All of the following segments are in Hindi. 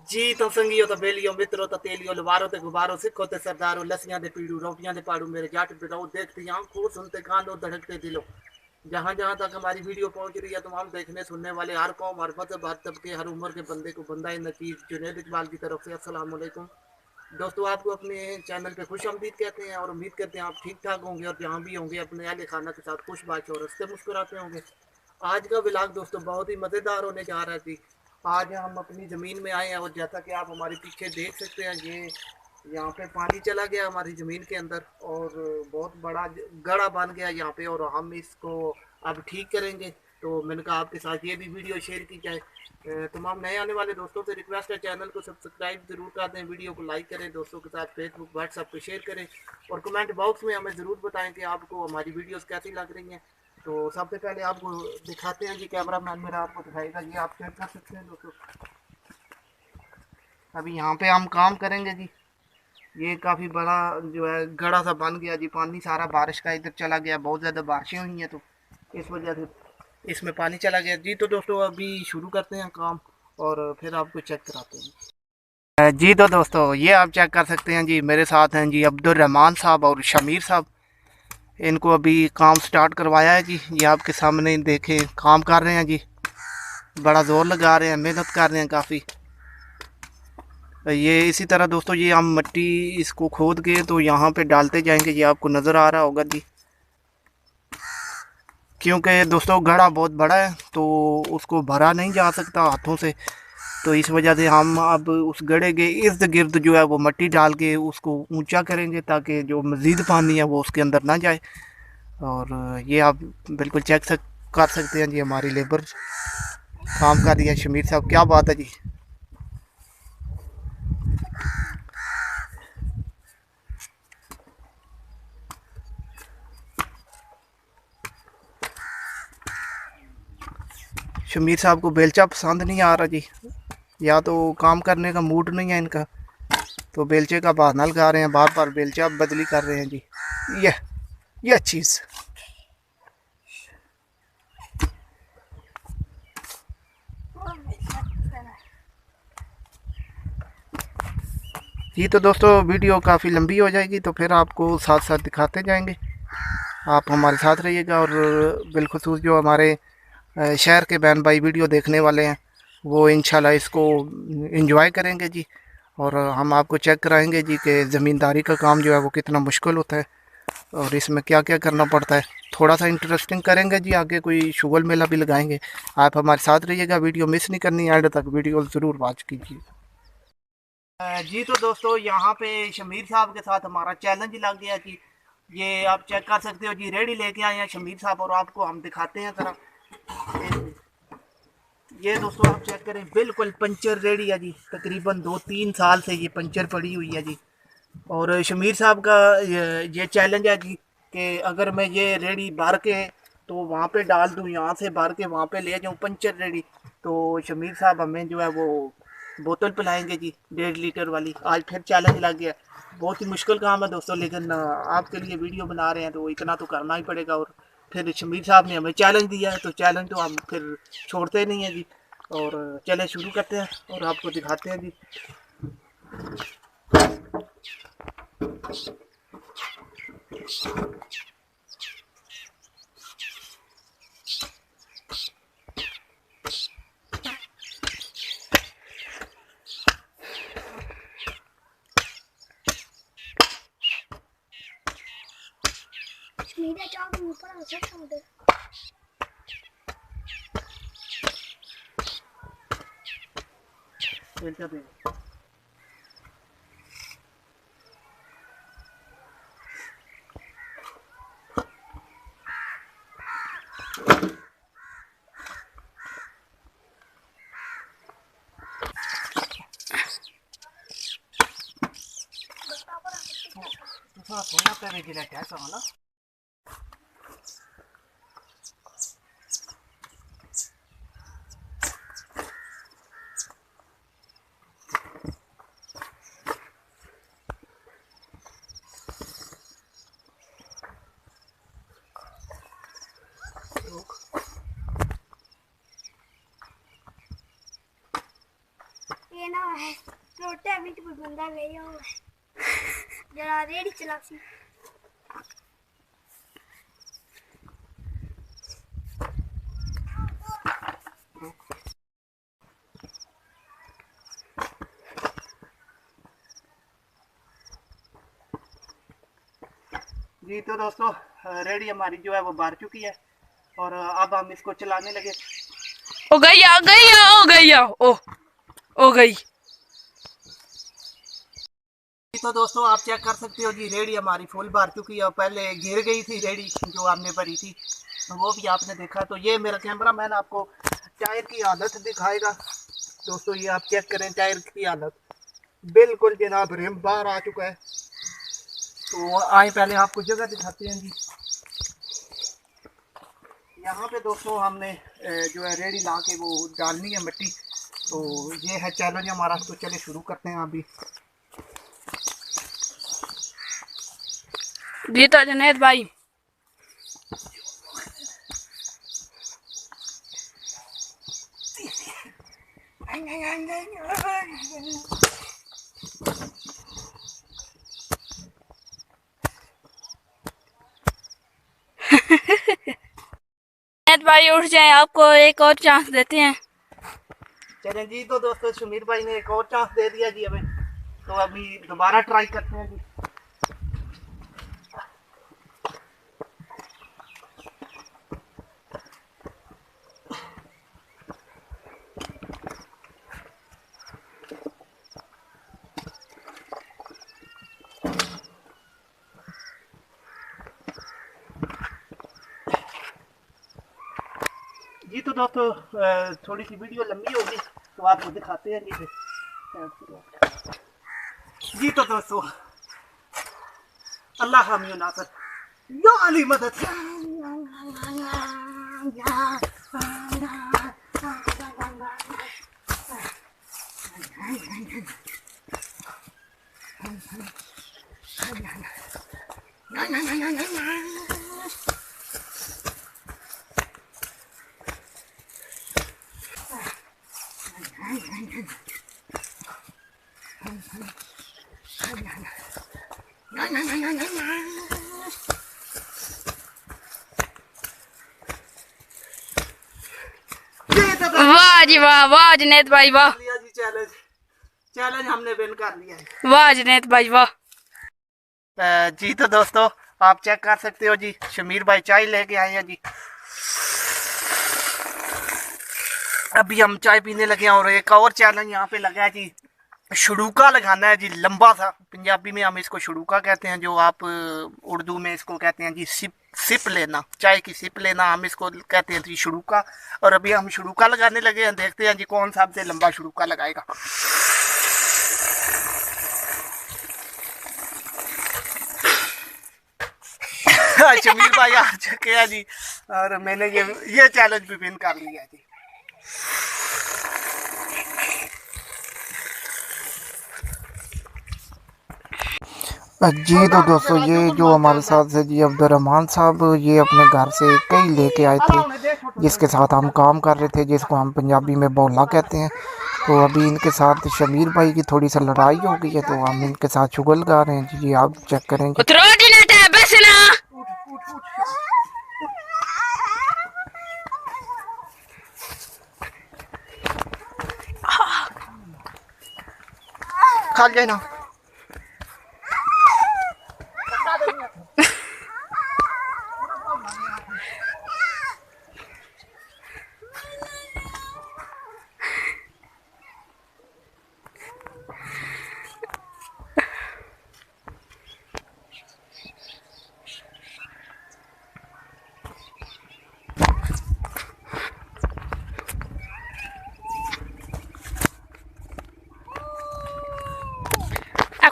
जी तो संगियो तो बेलियो मित्रो तो तेलियो लवारो ते गुबारो सिखो ते सरदारो लसियां दे पीड़ू रोटियां दे पाड़ू मेरे जाट पिटाओ देखती आंखों सुनते कानों धड़कते दिलो। जहां जहां तक हमारी वीडियो पहुंच रही है तमाम देखने सुनने वाले हर कौम हर मजहब हर तबके हर उम्र के बंदे को बंदा नतीज जुनैद इकबाल की तरफ से अस्सलाम वालेकुम। दोस्तों आपको अपने चैनल पे खुश आमदीद कहते हैं और उम्मीद करते हैं आप ठीक ठाक होंगे और जहाँ भी होंगे अपने अहले खाना के साथ खुश बात और हंसते मुस्कुराते होंगे। आज का व्लॉग दोस्तों बहुत ही मज़ेदार होने जा रहा है। आज हम अपनी ज़मीन में आए हैं और जैसा कि आप हमारे पीछे देख सकते हैं ये यहाँ पे पानी चला गया हमारी ज़मीन के अंदर और बहुत बड़ा गड़ा बन गया यहाँ पे और हम इसको अब ठीक करेंगे। तो मैंने कहा आपके साथ ये भी वीडियो शेयर की जाए। तमाम नए आने वाले दोस्तों से रिक्वेस्ट है चैनल को सब्सक्राइब जरूर कर दें, वीडियो को लाइक करें, दोस्तों के साथ फेसबुक व्हाट्सएप पे शेयर करें और कमेंट बॉक्स में हमें ज़रूर बताएं कि आपको हमारी वीडियोस कैसी लग रही हैं। तो सबसे पहले आपको दिखाते हैं जी, कैमरा मैन मेरा आपको दिखाएगा। ये आप चेक कर सकते हैं दोस्तों, अभी यहाँ पे हम काम करेंगे जी। ये काफ़ी बड़ा जो है गड़ा सा बन गया जी, पानी सारा बारिश का इधर चला गया, बहुत ज़्यादा बारिशें हुई हैं तो इस वजह से इसमें पानी चला गया जी। तो दोस्तों अभी शुरू करते हैं काम और फिर आपको चेक कराते हैं जी। तो दोस्तों ये आप चेक कर सकते हैं जी, मेरे साथ हैं जी अब्दुल रहमान साहब और शमीर साहब। इनको अभी काम स्टार्ट करवाया है जी, ये आपके सामने देखें काम कर रहे हैं जी, बड़ा ज़ोर लगा रहे हैं, मेहनत कर रहे हैं काफ़ी। ये इसी तरह दोस्तों ये हम मिट्टी इसको खोद के तो यहाँ पे डालते जाएंगे, ये आपको नज़र आ रहा होगा जी। क्योंकि दोस्तों गड़ा बहुत बड़ा है तो उसको भरा नहीं जा सकता हाथों से, तो इस वजह से हम अब उस गड़े के इर्द गिर्द जो है वो मिट्टी डाल के उसको ऊंचा करेंगे ताकि जो मज़ीद पानी है वो उसके अंदर ना जाए। और ये आप बिल्कुल चेक कर सकते हैं जी, हमारी लेबर काम कर रही है। शमीर साहब क्या बात है जी। शमीर साहब को बेलचा पसंद नहीं आ रहा जी, या तो काम करने का मूड नहीं है इनका, तो बेलचे का बहाना लगा रहे हैं, बार बार बेलचा बदली कर रहे हैं जी। ये चीज़ जी। तो दोस्तों वीडियो काफ़ी लंबी हो जाएगी तो फिर आपको साथ साथ दिखाते जाएंगे, आप हमारे साथ रहिएगा। और बिलखसूस जो हमारे शहर के बहन भाई वीडियो देखने वाले हैं वो इंशाल्लाह इसको एंजॉय करेंगे जी। और हम आपको चेक कराएंगे जी कि ज़मींदारी का काम जो है वो कितना मुश्किल होता है और इसमें क्या क्या करना पड़ता है। थोड़ा सा इंटरेस्टिंग करेंगे जी, आगे कोई शुगल मेला भी लगाएंगे। आप हमारे साथ रहिएगा, वीडियो मिस नहीं करनी, एंड तक वीडियो ज़रूर वॉच कीजिए जी। तो दोस्तों यहाँ पे शमीर साहब के साथ हमारा चैलेंज लग गया जी। ये आप चेक कर सकते हो जी, रेडी लेके आए हैं शमीर साहब और आपको हम दिखाते हैं ज़रा। ये दोस्तों आप चेक करें, बिल्कुल पंचर रेडी है जी, तकरीबन 2-3 साल से ये पंचर पड़ी हुई है जी। और शमीर साहब का ये चैलेंज है जी कि अगर मैं ये रेडी भर के तो वहाँ पे डाल दूँ, यहाँ से भर के वहाँ पे ले जाऊँ पंचर रेडी, तो शमीर साहब हमें जो है वो बोतल पिलाएंगे जी 1.5 लीटर वाली। आज फिर चैलेंज लग गया, बहुत ही मुश्किल काम है दोस्तों, लेकिन आपके लिए वीडियो बना रहे हैं तो इतना तो करना ही पड़ेगा। और फिर शमीर साहब ने हमें चैलेंज दिया है तो चैलेंज तो हम फिर छोड़ते नहीं हैं जी। और चले शुरू करते हैं और आपको दिखाते हैं जी। मीडिया चाप ऊपर आ सकता है। बेलचा दे तो सोना पे भी दिला कैसा वाला। के ना है रोटे मिनट कोई बंदा ले जाओ जरा रेडी चला सी जी तो दोस्तों रेडी हमारी जो है वो बार चुकी है और अब हम इसको चलाने लगे। ओ गई आ गई आ ओ गई आ ओ गई। तो दोस्तों आप चेक कर सकते हो जी रेडी हमारी फुल बार चुकी है। पहले गिर गई थी रेडी जो हमने भरी थी वो भी आपने देखा। तो ये मेरा कैमरा मैन आपको टायर की हालत दिखाएगा। दोस्तों ये आप चेक करें टायर की हालत बिल्कुल जनाब रिम बाहर आ चुका है। तो आए पहले आपको जगह दिखाते हैं जी। यहाँ पे दोस्तों हमने जो है रेडी ला के वो डालनी है मिट्टी। तो ये है चैलेंज हमारा। तो चले शुरू करते हैं अभी। जी तो जुनैद भाई भाई उठ जाए, आपको एक और चांस देते हैं। चलें जी। तो दोस्तों शमीर भाई ने एक और चांस दे दिया जी हमें। तो अभी दोबारा ट्राई करते हैं जी। जी तो दोस्तों थोड़ी सी वीडियो लंबी होगी तो आपको दिखाते हैं जी। जी तो दोस्तों अल्लाह हामी नासर या अली मदद। वाह जी वाह, वाह जुनैद भाई वाह। चैलेंज चैलेंज हमने विन कर लिया है। वाह जुनैद भाई वाह। जी तो दोस्तों आप चेक कर सकते हो जी शमीर भाई चाय लेके आए हैं जी। अभी हम चाय पीने लगे हैं और एक और चैलेंज यहाँ पे लगा है जी। शुड़ूका लगाना है जी लंबा सा। पंजाबी में हम इसको शुड़ूका कहते हैं, जो आप उर्दू में इसको कहते हैं जी सिप लेना, चाय की सिप लेना। हम इसको कहते हैं जी शुड़ूका। और अभी हम शुड़ूका लगाने लगे हैं। देखते हैं जी कौन सा सबसे लंबा शुड़ूका लगाएगा। शमीर भाई आ चुके हैं जी और मैंने ये चैलेंज भी विन कर लिया है जी। जी तो दोस्तों ये जो हमारे साथ है जी अब्दुर्रहमान साहब, ये अपने घर से कई लेके आए थे जिसके साथ हम काम कर रहे थे, जिसको हम पंजाबी में बोला कहते हैं। तो अभी इनके साथ शमीर भाई की थोड़ी सी लड़ाई हो गई है तो हम इनके साथ चुगल गा रहे हैं जी। आप चेक करेंगे। खा जाए ना।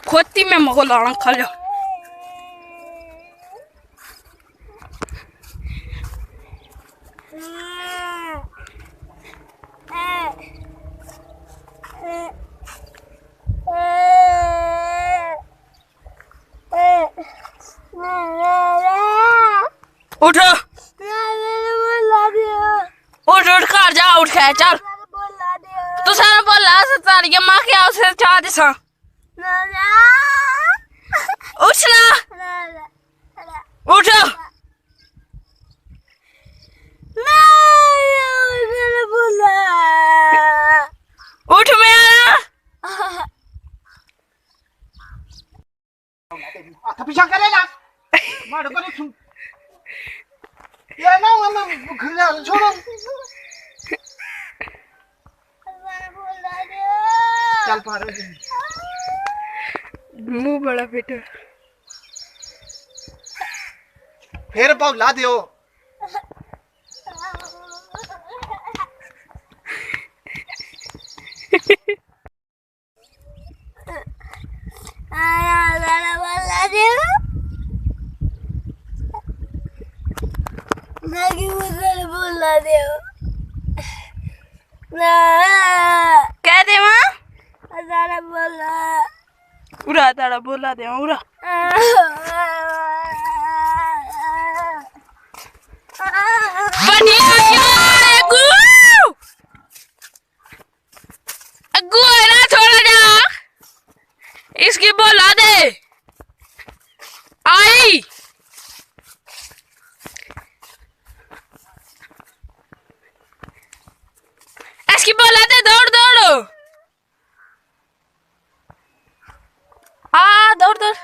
खोती में मगो लाना खा लो। उठ उठ उठ घर जा, उठ है चल। तू सारा बोला सारी माँ बुला दे सा उठ ना उठ उठ मैं हाथ पीछा करे ना मार को नहीं ये ना हम घर छोड़ो चल पार मुंह बड़ा बेटा फिर पौला दियो कह दे मां उड़ा ताड़ा बोला दे उड़ा अग्गू है ना छोड़ा जा इसकी बोला दे आई इसकी बोला दे दौड़ दौड़ दौड़ दौड़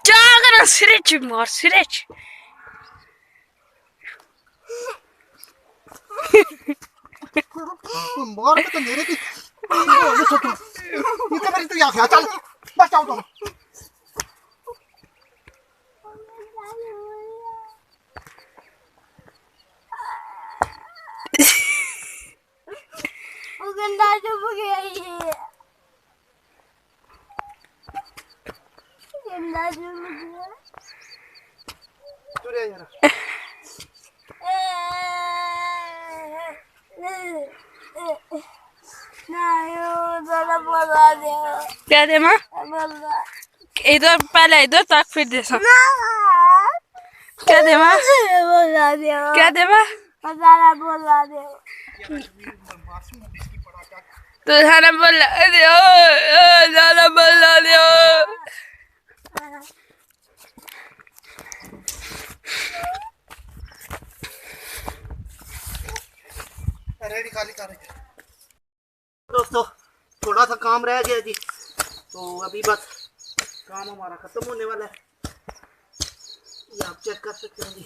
जागर सिरिच मार सिरिच मार के तो मेरे की ये मेरी तो यहाँ चल बचाओ तुम गंदा डूब गया ये गंदा डूब गया चुरे यार बोला दे क्या दे मां बोला इधर पहले इधर तक फिर दे सा क्या दे मां बोला दे क्या दे मां बोला दे तो थाना बोला दे थाना बोला दे रेडी खाली कर दोस्तों थोड़ा सा काम रह गया जी तो अभी बस काम हमारा खत्म होने वाला है ये आप चेक कर सकते हैं जी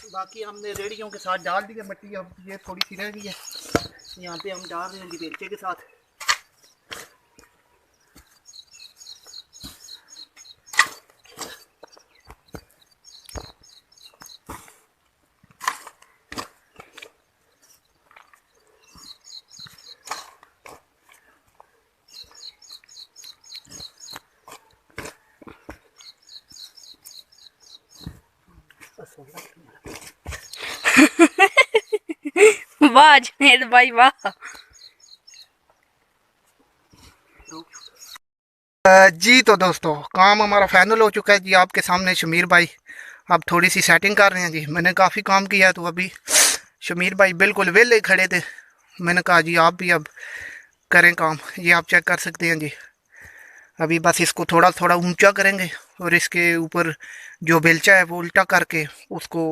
बाकी हमने रेडियों के साथ डाल दी है मिट्टी अब ये थोड़ी सी रह गई है यहाँ पे हम डाल रहे हैं जी बेलचे के साथ वाह जुनेद भाई वाह जी तो दोस्तों काम हमारा फाइनल हो चुका है जी आपके सामने शमीर भाई अब थोड़ी सी सेटिंग कर रहे हैं जी मैंने काफ़ी काम किया है तो अभी शमीर भाई बिल्कुल वेले खड़े थे मैंने कहा जी आप भी अब करें काम ये आप चेक कर सकते हैं जी अभी बस इसको थोड़ा थोड़ा ऊंचा करेंगे और इसके ऊपर जो बेलचा है वो उल्टा करके उसको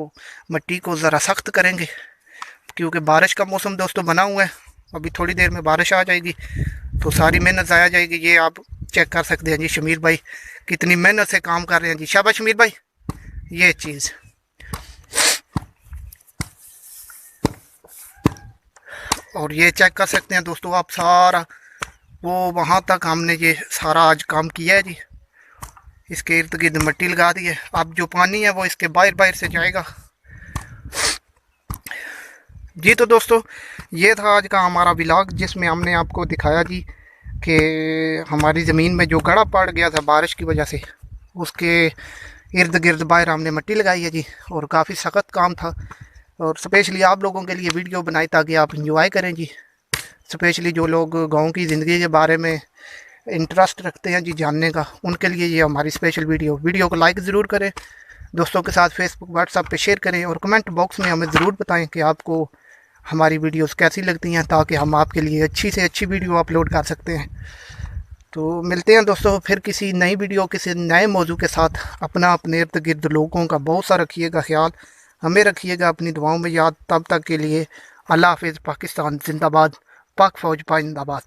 मिट्टी को ज़रा सख्त करेंगे क्योंकि बारिश का मौसम दोस्तों बना हुआ है अभी थोड़ी देर में बारिश आ जाएगी तो सारी मेहनत ज़ाया जाएगी ये आप चेक कर सकते हैं जी शमीर भाई कितनी मेहनत से काम कर रहे हैं जी शाबाश शमीर भाई ये चीज़ और ये चेक कर सकते हैं दोस्तों आप सारा वो वहाँ तक हमने ये सारा आज काम किया है जी इसके इर्द गिर्द मिट्टी लगा दी है अब जो पानी है वो इसके बाहर से जाएगा जी तो दोस्तों ये था आज का हमारा व्लॉग जिसमें हमने आपको दिखाया जी कि हमारी ज़मीन में जो गड़ा पड़ गया था बारिश की वजह से उसके इर्द गिर्द बाहर हमने मिट्टी लगाई है जी और काफ़ी सख्त काम था और स्पेशली आप लोगों के लिए वीडियो बनाई ताकि आप इंजॉय करें जी स्पेशली जो लोग गांव की ज़िंदगी के बारे में इंटरेस्ट रखते हैं जी जानने का उनके लिए ये हमारी स्पेशल वीडियो को लाइक ज़रूर करें दोस्तों के साथ फेसबुक व्हाट्सएप पे शेयर करें और कमेंट बॉक्स में हमें ज़रूर बताएं कि आपको हमारी वीडियोस कैसी लगती हैं, ताकि हम आपके लिए अच्छी से अच्छी वीडियो अपलोड कर सकते हैं। तो मिलते हैं दोस्तों फिर किसी नई वीडियो किसी नए मौजू के साथ। अपने इर्द गिर्द लोगों का बहुत सा रखिएगा ख्याल, हमें रखिएगा अपनी दुआओं में याद। तब तक के लिए अल्लाह हाफिज़। पाकिस्तान जिंदाबाद, पाक फ़ौज पाइंदाबाद।